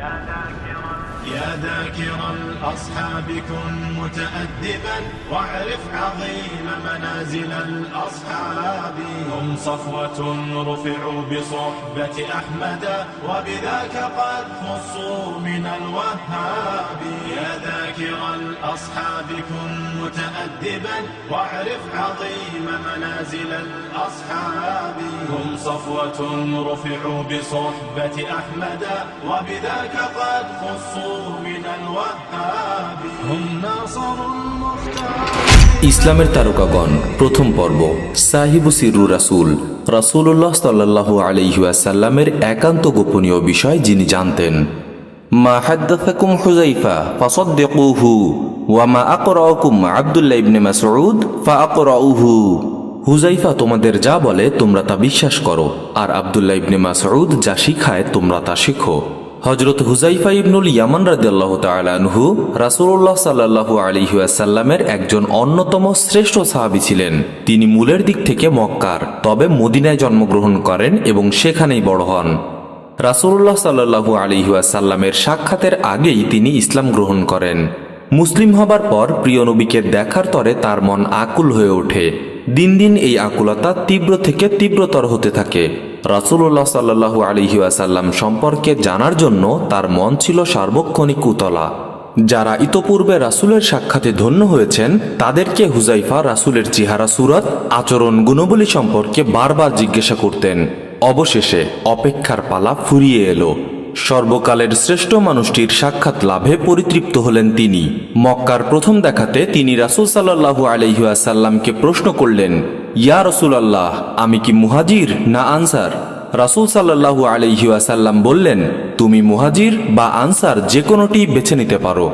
يا ذاكر الأصحاب كن متأدبا واعرف عظيم منازل الأصحاب هم صفوة رفعوا بصحبة أحمد وبذاك قد خصوا من الوهاب يا ذاكر الأصحاب كن متأدبا واعرف عظيم منازل الأصحاب هم صفوة رفعوا بصحبة أحمد وبذاك قد خصوا من الوهاب هم ناصروا المختار ইসলামের তারকাগণ প্রথম পর্ব সাহিবু সিররু রাসূল রাসূলুল্লাহ সাল্লাল্লাহু আলাইহি ওয়াসাল্লামের একান্ত গোপনীয় বিষয় যিনি জানতেন। মা হাদাসাকুম হুযাইফা ফাসাদদিকুহু ওয়া মা আকরাউকুম আব্দুল্লাহ ইবনে মাসউদ ফাআকরাউহু। হুযাইফা তোমাদের যা বলে তোমরা তা বিশ্বাস করো, আর আব্দুল্লাহ ইবনে মাসউদ যা শিখায় তোমরা তা শিখো। হযরত হুযাইফা ইবনুল ইয়ামান রাদিয়াল্লাহু তাআলা আনহু রাসূলুল্লাহ সাল্লাল্লাহু আলাইহি ওয়াসাল্লামের একজন অন্যতম শ্রেষ্ঠ সাহাবী ছিলেন। তিনি মূলের দিক থেকে মক্কার, তবে মদিনায় জন্মগ্রহণ করেন এবং সেখানেই বড় হন। রাসূলুল্লাহ সাল্লাল্লাহু আলাইহি ওয়াসাল্লামের সাক্ষাতের আগেই তিনি ইসলাম গ্রহণ করেন। মুসলিম হবার পর প্রিয় নবীকে দেখার তরে তার মন আকুল হয়ে ওঠে। দিন দিন এই আকুলতা তীব্র থেকে তীব্রতর হতে থাকে। রাসূলুল্লাহ সাল্লাল্লাহু আলাইহি ওয়াসাল্লাম সম্পর্কে জানার জন্য তার মন ছিল সার্বক্ষণিক উতলা। যারা ইতোপূর্বে রাসূলের সাক্ষাতে ধন্য হয়েছেন তাদেরকে হুযাইফা রাসূলের চেহারা সুরত, আচরণ, গুণাবলী সম্পর্কে বারবার জিজ্ঞাসা করতেন। অবশেষে অপেক্ষার পালা ফুরিয়ে এলো। সর্বকালের শ্রেষ্ঠ মানুষটির সাক্ষাৎ লাভে পরিতৃপ্ত হলেন তিনি। মক্কার প্রথম দেখাতে তিনি রাসূল সাল্লাল্লাহু আলাইহি ওয়াসাল্লামকে প্রশ্ন করলেন, ইয়া রাসূলুল্লাহ, আমি কি মুহাজির না আনসার? রাসূল সাল্লাল্লাহু আলাইহি ওয়াসাল্লাম বললেন, তুমি মুহাজির বা আনসার যে কোনোটি বেছে নিতে পারো।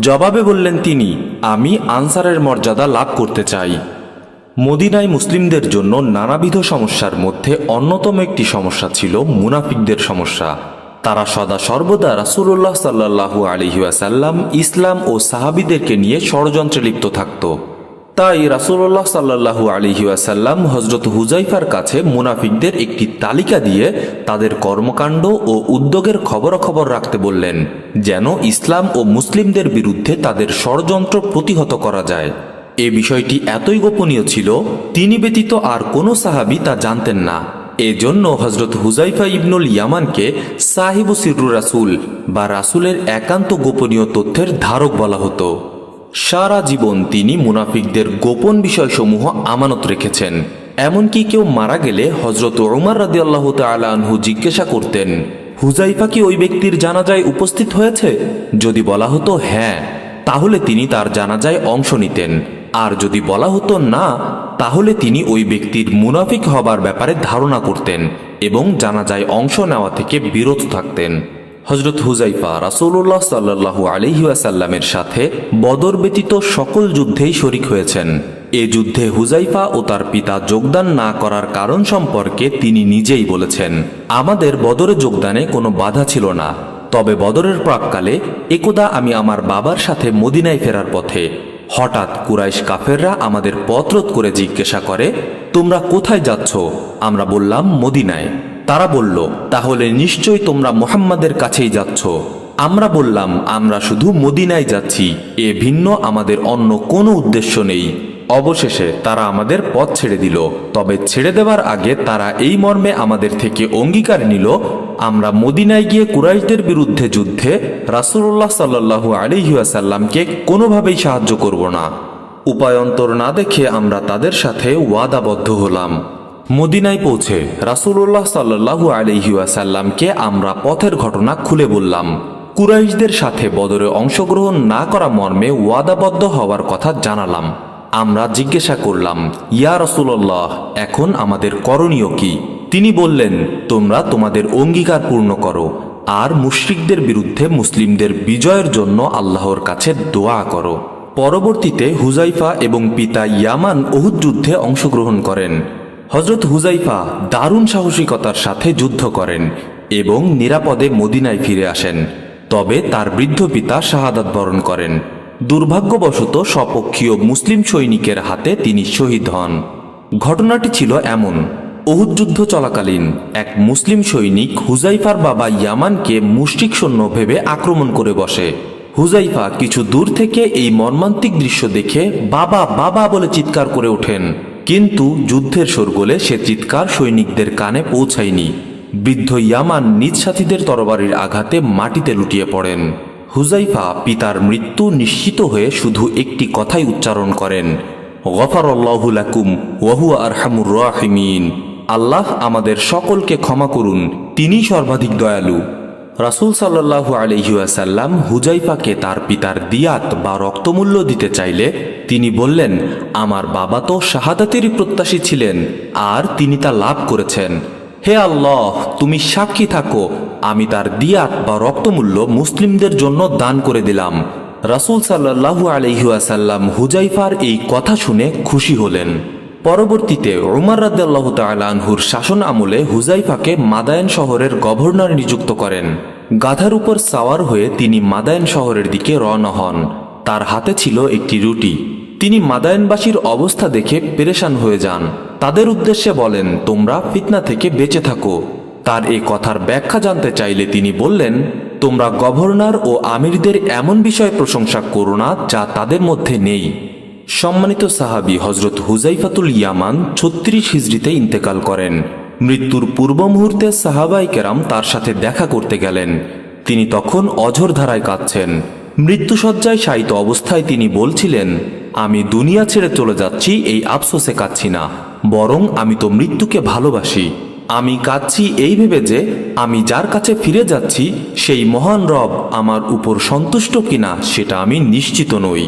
জবাবে বললেন তিনি, আমি আনসারের মর্যাদা লাভ করতে চাই। মদিনায় মুসলিমদের জন্য নানাবিধ সমস্যার মধ্যে অন্যতম একটি সমস্যা ছিল মুনাফিকদের সমস্যা। তারা সদা সর্বদা রাসূলুল্লাহ সাল্লাল্লাহু আলাইহি ওয়াসাল্লাম, ইসলাম ও সাহাবীদেরকে নিয়ে ষড়যন্ত্রে লিপ্ত থাকত। তাই রাসূলুল্লাহ সাল্লাল্লাহু আলাইহি ওয়াসাল্লাম হযরত হুযাইফার কাছে মুনাফিকদের একটি তালিকা দিয়ে তাদের কর্মকাণ্ড ও উদ্যোগের খবরাখবর রাখতে বললেন, যেন ইসলাম ও মুসলিমদের বিরুদ্ধে তাদের ষড়যন্ত্র প্রতিহত করা যায়। এ বিষয়টি এতই গোপনীয় ছিল, তিনি ব্যতীত আর কোনো সাহাবী তা জানতেন না। এজন্য হযরত হুযাইফা ইবনুল ইয়ামানকে সাহিবু সিররু রাসূল বা রাসূলের একান্ত গোপনীয় তথ্যের ধারক বলা হতো। সারা জীবন তিনি মুনাফিকদের গোপন বিষয়সমূহ আমানত রেখেছেন। এমনকি কেউ মারা গেলে হযরত উমর রাদিয়াল্লাহু তাআলা আনহু জিজ্ঞাসা করতেন, হুযাইফা কি ওই ব্যক্তির জানাজায় উপস্থিত হয়েছে? যদি বলা হতো হ্যাঁ, তাহলে তিনি তার জানাজায় অংশ নিতেন, আর যদি বলা হতো না, তাহলে তিনি ওই ব্যক্তির মুনাফিক হবার ব্যাপারে ধারণা করতেন এবং জানাজায় অংশ নেওয়া থেকে বিরত থাকতেন। হযরত হুযাইফা রাসূলুল্লাহ সাল্লাল্লাহু আলাইহি ওয়াসাল্লামের সাথে বদর ব্যতীত সকল যুদ্ধেই শরীক হয়েছেন। এ যুদ্ধে হুযাইফা ও তার পিতা যোগদান না করার কারণ সম্পর্কে তিনি নিজেই বলেছেন, আমাদের বদরে যোগদানে কোনো বাধা ছিল না, তবে বদরের প্রাক্কালে একদা আমি আমার বাবার সাথে মদিনায় ফেরার পথে হঠাৎ কুরাইশ কাফেররা আমাদের পথরোধ করে জিজ্ঞাসা করে, তোমরা কোথায় যাচ্ছ? আমরা বললাম মদিনায়। তারা বলল, তাহলে নিশ্চয়ই তোমরা মুহাম্মাদের কাছেই যাচ্ছ। আমরা বললাম, আমরা শুধু মদিনায় যাচ্ছি, এ ভিন্ন আমাদের অন্য কোনো উদ্দেশ্য নেই। অবশেষে তারা আমাদের পথ ছেড়ে দিল, তবে ছেড়ে দেওয়ার আগে তারা এই মর্মে আমাদের থেকে অঙ্গীকার নিল, আমরা মদিনায় গিয়ে কুরাইশদের বিরুদ্ধে যুদ্ধে রাসূলুল্লাহ সাল্লাল্লাহু আলাইহি ওয়াসাল্লামকে কোনোভাবেই সাহায্য করব না। উপায়ন্তর না দেখে আমরা তাদের সাথে ওয়াদাবদ্ধ হলাম। মদিনায় পৌঁছে রাসূলুল্লাহ সাল্লাল্লাহু আলাইহি ওয়াসাল্লামকে আমরা পথের ঘটনা খুলে বললাম। কুরাইশদের সাথে বদরে অংশগ্রহণ না করা মর্মে ওয়াদাবদ্ধ হওয়ার কথা জানালাম। আমরা জিজ্ঞাসা করলাম, ইয়া রাসূলুল্লাহ, এখন আমাদের করণীয় কি? তিনি বললেন, তোমরা তোমাদের অঙ্গীকার পূর্ণ করো আর মুশরিকদের বিরুদ্ধে মুসলিমদের বিজয়ের জন্য আল্লাহর কাছে দোয়া করো। পরবর্তীতে হুযাইফা এবং পিতা ইয়ামান উহুদ যুদ্ধে অংশগ্রহণ করেন। হযরত হুযাইফা দারুণ সাহসিকতার সাথে যুদ্ধ করেন এবং নিরাপদে মদিনায় ফিরে আসেন। তবে তার বৃদ্ধ পিতা শাহাদাত বরণ করেন। দুর্ভাগ্যবশত স্বপক্ষীয় মুসলিম সৈনিকের হাতে তিনি শহীদ হন। ঘটনাটি ছিল এমন, উহুদ যুদ্ধ চলাকালীন এক মুসলিম সৈনিক হুজাইফার বাবা ইয়ামানকে মুশরিক সৈন্য ভেবে আক্রমণ করে বসে। হুজাইফা কিছু দূর থেকে এই মর্মান্তিক দৃশ্য দেখে বাবা বাবা বলে চিৎকার করে ওঠেন, কিন্তু যুদ্ধের শোরগোলে সে চিৎকার সৈনিকদের কানে পৌঁছায়নি। বৃদ্ধ ইয়ামান নিজ সাথীদের তরবারির আঘাতে মাটিতে লুটিয়ে পড়েন। হুজাইফা পিতার মৃত্যু নিশ্চিত হয়ে শুধু একটি কথাই উচ্চারণ করেন, গফারাল্লাহু লাকুম ওয়া হুয়া আরহামুর রাহিমিন। আল্লাহ আমাদের সকলকে ক্ষমা করুন, তিনিই সর্বাধিক দয়ালু। রাসূল সাল্লাল্লাহু আলাইহি ওয়াসাল্লাম হুজাইফাকে তার পিতার দিয়াত বা রক্তমূল্য দিতে চাইলে তিনি বললেন, আমার বাবা তো শাহাদাতেরই প্রত্যাশী ছিলেন আর তিনি তা লাভ করেছেন। হে আল্লাহ, তুমি সাক্ষী থাকো, আমি তার দিয়াত বা রক্তমূল্য মুসলিমদের জন্য দান করে দিলাম। রাসূল সাল্লাল্লাহু আলাইহি ওয়াসাল্লাম হুজাইফার এই কথা শুনে খুশি হলেন। পরবর্তীতে উমর রাদিয়াল্লাহু তাআলা আনহুর শাসন আমলে হুজাইফাকে মাদায়েন শহরের গভর্নর নিযুক্ত করেন। গাধার উপর সাওয়ার হয়ে তিনি মাদায়েন শহরের দিকে রওনা হন। তার হাতে ছিল একটি রুটি। তিনি মাদায়েনবাসীর অবস্থা দেখে পেরেশান হয়ে যান। তাদের উদ্দেশ্যে বলেন, তোমরা ফিতনা থেকে বেঁচে থাকো। তার এই কথার ব্যাখ্যা জানতে চাইলে তিনি বললেন, তোমরা গভর্নর ও আমিরদের এমন বিষয়ে প্রশংসা করো না যা তাদের মধ্যে নেই। সম্মানিত সাহাবী হজরত হুজাইফাতুল ইয়ামান 36 হিজরিতে ইন্তেকাল করেন। মৃত্যুর পূর্ব মুহূর্তে সাহাবায়ে কেরাম তার সাথে দেখা করতে গেলেন। তিনি তখন অঝোর ধারায় কাঁদছেন। মৃত্যুশয্যায় শায়িত অবস্থায় তিনি বলছিলেন, আমি দুনিয়া ছেড়ে চলে যাচ্ছি এই আফসোসে কাঁদছি না, বরং আমি তো মৃত্যুকে ভালোবাসি। আমি কাঁদছি এই ভেবে যে আমি যার কাছে ফিরে যাচ্ছি সেই মহান রব আমার উপর সন্তুষ্ট কিনা সেটা আমি নিশ্চিত নই।